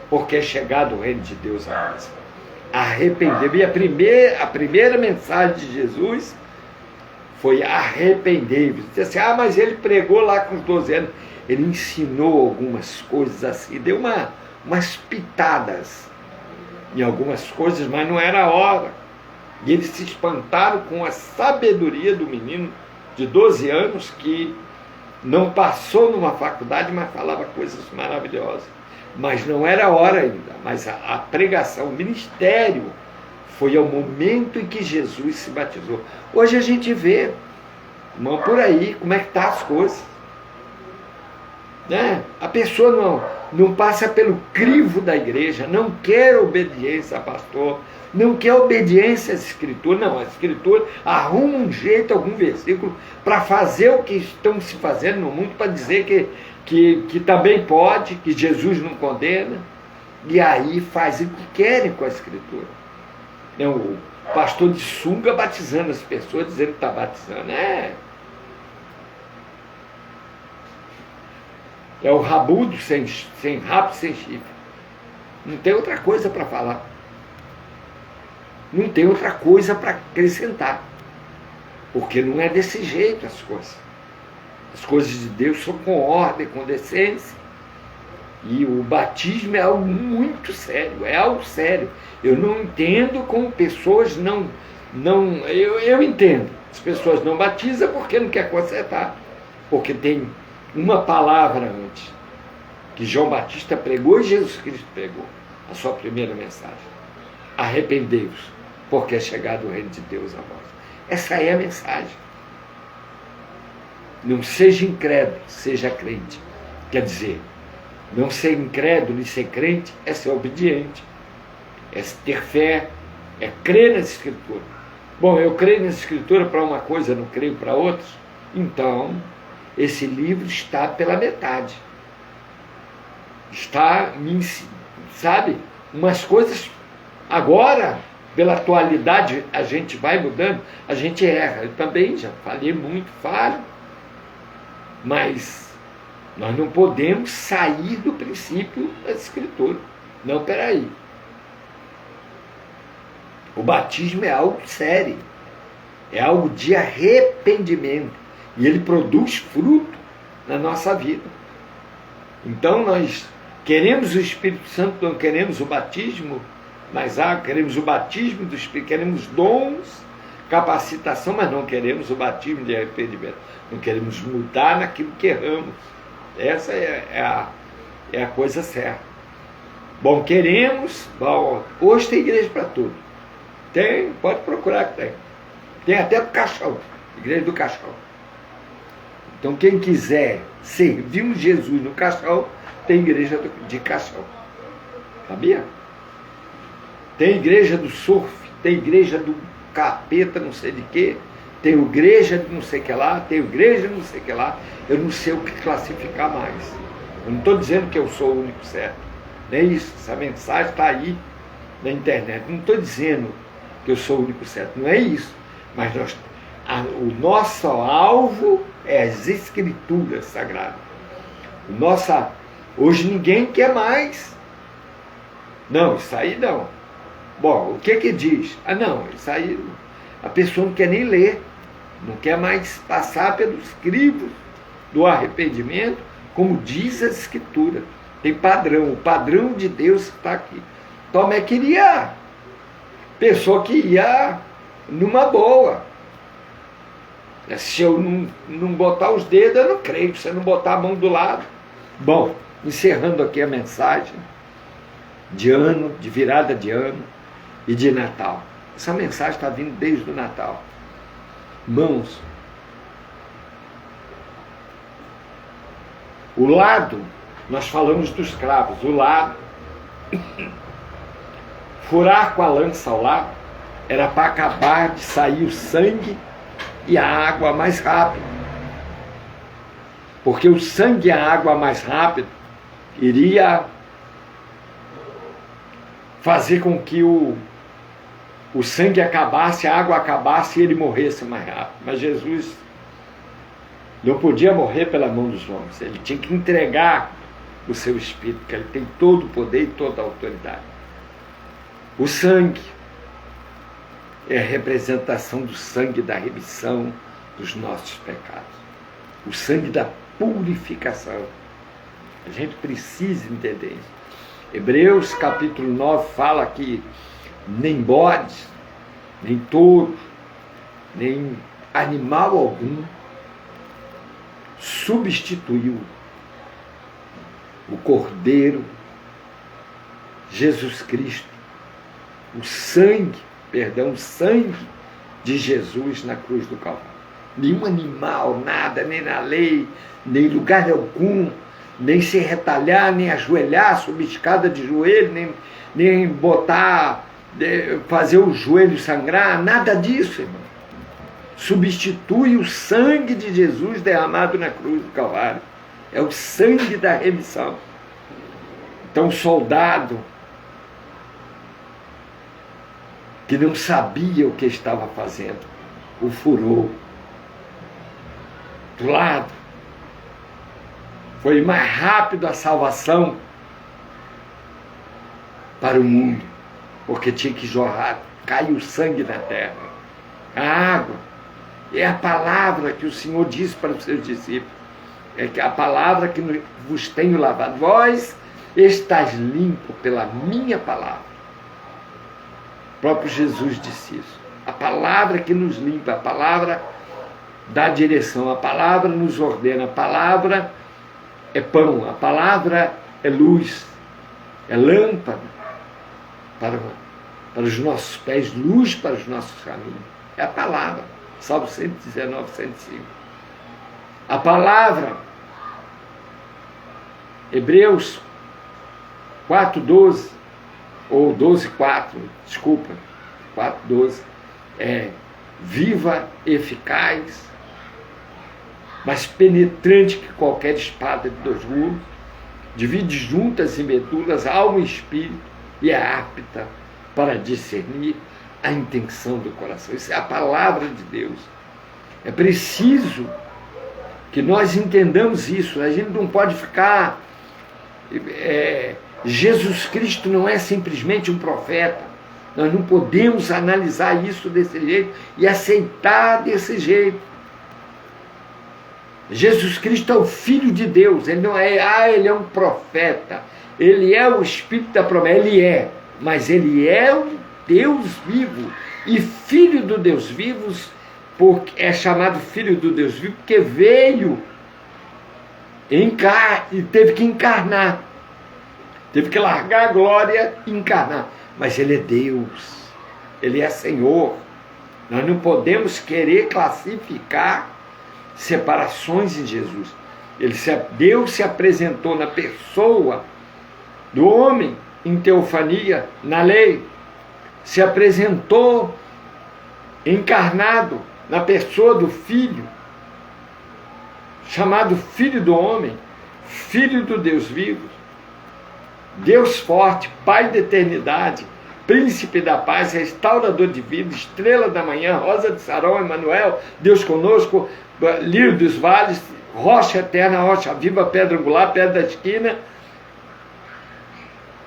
porque é chegado o reino de Deus a nós. Arrependei-vos. E a primeira mensagem de Jesus foi arrependei-vos. Disse assim: mas ele pregou lá com os 12 anos. Ele ensinou algumas coisas assim, deu umas pitadas em algumas coisas, mas não era a hora. E eles se espantaram com a sabedoria do menino de 12 anos, que não passou numa faculdade, mas falava coisas maravilhosas. Mas não era a hora ainda. Mas a pregação, o ministério, foi ao momento em que Jesus se batizou. Hoje a gente vê, irmão, por aí, como é que estão as coisas. Né? A pessoa não passa pelo crivo da igreja, não quer obediência a pastor, não quer obediência às Escrituras. Não, a Escritura arruma um jeito, algum versículo, para fazer o que estão se fazendo no mundo, para dizer que também pode, que Jesus não condena, e aí fazem o que querem com a Escritura. O pastor de sunga batizando as pessoas, dizendo que está batizando. É o rabudo sem rabo, sem chifre. Não tem outra coisa para falar. Não tem outra coisa para acrescentar. Porque não é desse jeito as coisas. As coisas de Deus são com ordem, com decência. E o batismo é algo muito sério, é algo sério. Eu não entendo como pessoas eu entendo. As pessoas não batizam porque não quer consertar. Porque tem uma palavra antes, que João Batista pregou e Jesus Cristo pregou, a sua primeira mensagem. Arrependei-vos, porque é chegado o reino de Deus a vós. Essa é a mensagem. Não seja incrédulo, seja crente. Quer dizer, não ser incrédulo e ser crente é ser obediente, é ter fé, é crer nas Escrituras. Bom, eu creio nas Escrituras para uma coisa, não creio para outras. Então, esse livro está pela metade. Está, sabe, umas coisas agora, pela atualidade, a gente vai mudando, a gente erra. Eu também já falei muito, falho, mas nós não podemos sair do princípio da Escritura. Não, peraí. O batismo é algo sério, é algo de arrependimento, e ele produz fruto na nossa vida. Então nós queremos o Espírito Santo, não queremos o batismo, mas queremos o batismo do Espírito, queremos dons, capacitação, mas não queremos o batismo de arrependimento. Não queremos mudar naquilo que erramos. Essa é a coisa certa. Bom, queremos... Bom, hoje tem igreja para tudo. Tem, pode procurar que tem. Tem até para o caixão. Igreja do caixão. Então quem quiser servir um Jesus no caixão, tem igreja de caixão. Sabia? Tem igreja do surf, tem igreja do capeta, não sei de quê, tem igreja de não sei o que lá, tem igreja de não sei o que lá. Eu não sei o que classificar mais. Eu não estou dizendo que eu sou o único certo. Nem isso. Essa mensagem está aí na internet. Não estou dizendo que eu sou o único certo. Não é isso. Mas o nosso alvo é as Escrituras Sagradas. Hoje ninguém quer mais. Não, isso aí não. Bom, o que diz? Não, isso aí a pessoa não quer nem ler. Não quer mais passar pelos crivos do arrependimento, como diz a Escritura. Tem padrão. O padrão de Deus está aqui. Tomé queria. Pessoa que ia numa boa. Se eu não botar os dedos, eu não creio. Se eu não botar a mão do lado. Bom, encerrando aqui a mensagem de ano, de virada de ano e de Natal. Essa mensagem está vindo desde o Natal. Irmãos, o lado, nós falamos dos cravos, o lado, furar com a lança ao lado, era para acabar de sair o sangue e a água mais rápido. Porque o sangue e a água mais rápido iria fazer com que o sangue acabasse, a água acabasse e ele morresse mais rápido. Mas Jesus não podia morrer pela mão dos homens. Ele tinha que entregar o seu Espírito, porque ele tem todo o poder e toda a autoridade. O sangue é a representação do sangue da remissão dos nossos pecados. O sangue da purificação. A gente precisa entender isso. Hebreus capítulo 9 fala que nem bodes, nem touro, nem animal algum substituiu o Cordeiro, Jesus Cristo, o sangue de Jesus na cruz do Calvário. Nenhum animal, nada, nem na lei, nem lugar algum, nem se retalhar, nem ajoelhar, subir escada de joelho, nem botar, fazer o joelho sangrar, nada disso, irmão. Substitui o sangue de Jesus derramado na cruz do Calvário. É o sangue da remissão. Então o soldado que não sabia o que estava fazendo, o furou do lado. Foi mais rápido a salvação para o mundo, porque tinha que jorrar, cair o sangue na terra, a água. É a palavra que o Senhor disse para os seus discípulos. É que a palavra que vos tenho lavado. Vós estáis limpo pela minha palavra. O próprio Jesus disse isso. A palavra que nos limpa, a palavra dá direção, a palavra nos ordena, a palavra é pão, a palavra é luz, é lâmpada para os nossos pés, luz para os nossos caminhos. É a palavra. Salmo 119, 105. A palavra, Hebreus 4:12, ou 12:4, desculpa, 4:12, é viva, eficaz, mas penetrante que qualquer espada de 2 gumes, divide juntas e medulas, alma e espírito, e é apta para discernir a intenção do coração. Isso é a palavra de Deus. É preciso que nós entendamos isso. A gente não pode ficar... Jesus Cristo não é simplesmente um profeta. Nós não podemos analisar isso desse jeito e aceitar desse jeito. Jesus Cristo é o Filho de Deus. Ele não é, ele é um profeta. Ele é o Espírito da promessa. Ele é, mas ele é o Deus vivo e Filho do Deus vivo, porque é chamado Filho do Deus vivo porque veio e teve que encarnar, teve que largar a glória e encarnar, mas ele é Deus, ele é Senhor. Nós não podemos querer classificar separações em Jesus. Deus se apresentou na pessoa do homem em teofania, na lei, se apresentou encarnado na pessoa do Filho, chamado Filho do homem, Filho do Deus vivo, Deus forte, Pai da eternidade, Príncipe da paz, restaurador de vida, estrela da manhã, rosa de Sarão, Emanuel, Deus conosco, lírio dos vales, rocha eterna, rocha viva, pedra angular, pedra da esquina.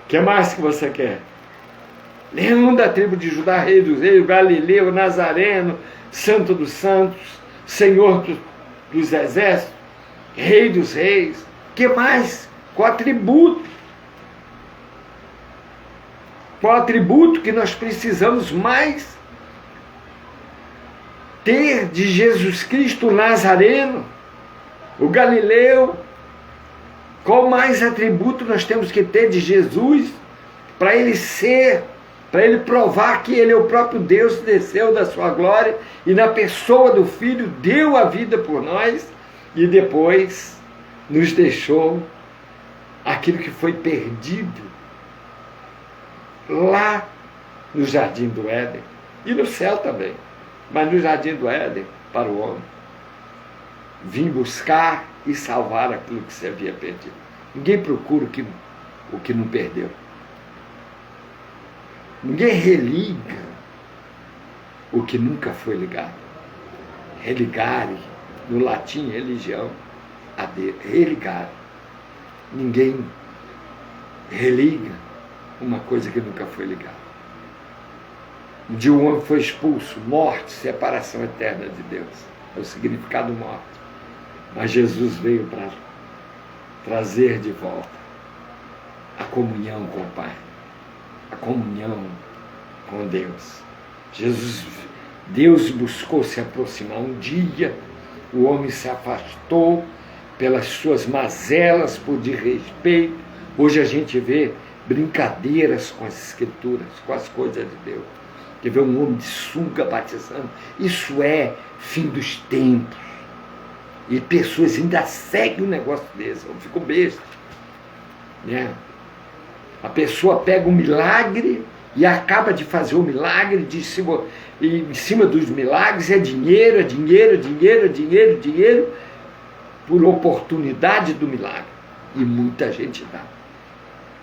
O que mais que você quer? Leão da tribo de Judá, rei dos reis, Galileu, Nazareno, santo dos santos, Senhor dos exércitos, rei dos reis. O que mais? Qual atributo? Qual atributo que nós precisamos mais ter de Jesus Cristo Nazareno, o Galileu? Qual mais atributo nós temos que ter de Jesus para ele ser, para ele provar que ele é o próprio Deus, desceu da sua glória e na pessoa do Filho deu a vida por nós e depois nos deixou aquilo que foi perdido lá no Jardim do Éden e no céu também, mas no Jardim do Éden para o homem. Vim buscar e salvar aquilo que se havia perdido. Ninguém procura o que não perdeu. Ninguém religa o que nunca foi ligado. Religare, no latim, religião, a Deus. Religar. Ninguém religa uma coisa que nunca foi ligada. Um dia o homem foi expulso, morte, separação eterna de Deus. É o significado morte. Mas Jesus veio para trazer de volta a comunhão com o Pai, a comunhão com Deus. Deus buscou se aproximar. Um dia o homem se afastou pelas suas mazelas, por desrespeito. Hoje a gente vê brincadeiras com as escrituras, com as coisas de Deus. Que vê um homem de sunga batizando. Isso é fim dos tempos. E pessoas ainda seguem um negócio desse. Eu fico besta. Né? A pessoa pega um milagre e acaba de fazer o milagre, e em cima dos milagres é dinheiro, é dinheiro, é dinheiro, é dinheiro, é dinheiro, por oportunidade do milagre. E muita gente dá.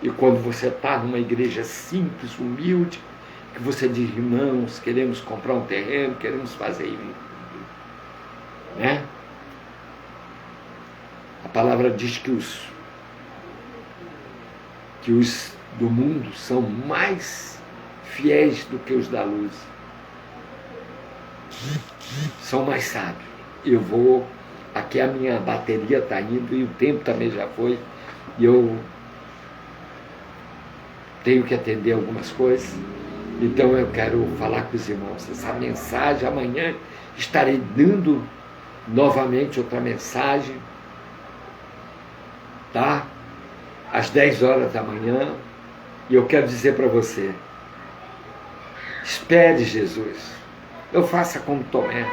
E quando você está numa igreja simples, humilde, que você diz, irmãos, queremos comprar um terreno, queremos fazer isso. Né? A palavra diz que os do mundo são mais fiéis do que os da luz. São mais sábios. Aqui a minha bateria está indo e o tempo também já foi. E eu tenho que atender algumas coisas. Então eu quero falar com os irmãos. Essa mensagem, amanhã estarei dando novamente outra mensagem, tá? Às 10 horas da manhã. E eu quero dizer para você, espere Jesus. Não faça como Tomé,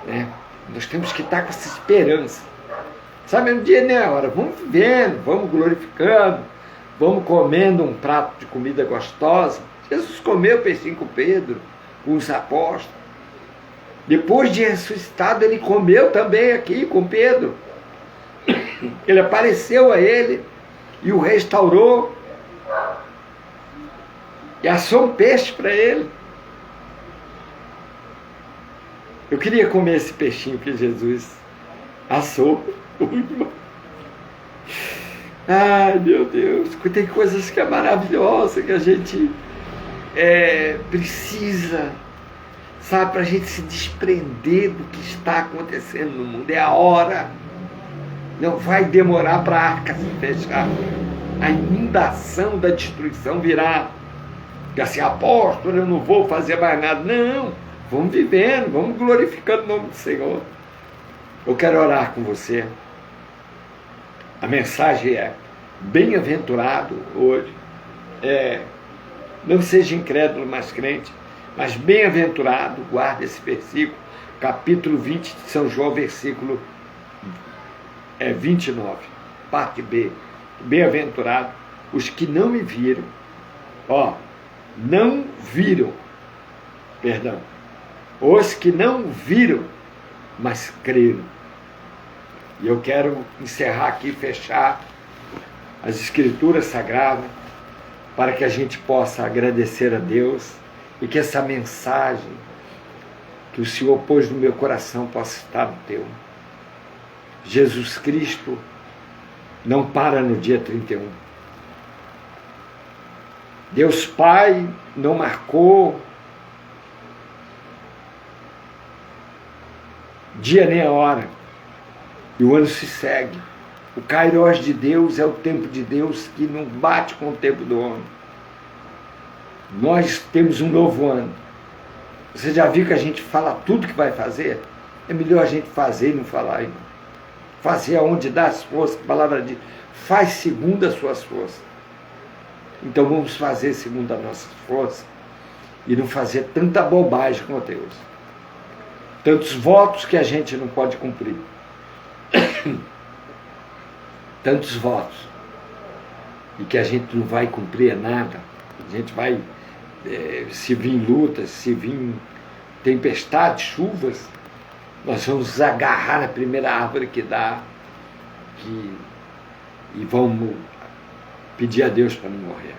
né? Nós temos que estar com essa esperança. Sabe, um dia nem a hora. Vamos vivendo, vamos glorificando, vamos comendo um prato de comida gostosa. Jesus comeu peixinho com Pedro, com os apóstolos. Depois de ressuscitado, ele comeu também aqui com Pedro. Ele apareceu a ele e o restaurou. E assou um peixe para ele. Eu queria comer esse peixinho que Jesus assou. Ai, meu Deus, tem coisas que é maravilhosa, que a gente precisa, sabe, para a gente se desprender do que está acontecendo no mundo. É a hora. Não vai demorar para a arca se fechar. A inundação da destruição virá. E assim, apóstolo, eu não vou fazer mais nada. Não, vamos vivendo, vamos glorificando o nome do Senhor. Eu quero orar com você. A mensagem é: bem-aventurado hoje. Não seja incrédulo, mas crente. Mas bem-aventurado, guarda esse versículo, capítulo 20 de São João, versículo 29, parte B. Bem-aventurado os que não me viram, os que não viram, mas creram. E eu quero encerrar aqui, fechar as Escrituras Sagradas, para que a gente possa agradecer a Deus e que essa mensagem que o Senhor pôs no meu coração possa estar no teu. Jesus Cristo não para no dia 31. Deus Pai não marcou dia nem a hora. E o ano se segue. O Kairos de Deus é o tempo de Deus que não bate com o tempo do homem. Nós temos um novo ano. Você já viu que a gente fala tudo que vai fazer? É melhor a gente fazer e não falar, irmão. Fazer aonde dá as forças. A palavra diz: faz segundo as suas forças. Então vamos fazer segundo as nossas forças e não fazer tanta bobagem com Deus. Tantos votos que a gente não pode cumprir. Tantos votos e que a gente não vai cumprir nada. A gente vai, se vir lutas, se vir tempestades, chuvas, nós vamos nos agarrar na primeira árvore que dá e vamos pedir a Deus para não morrer.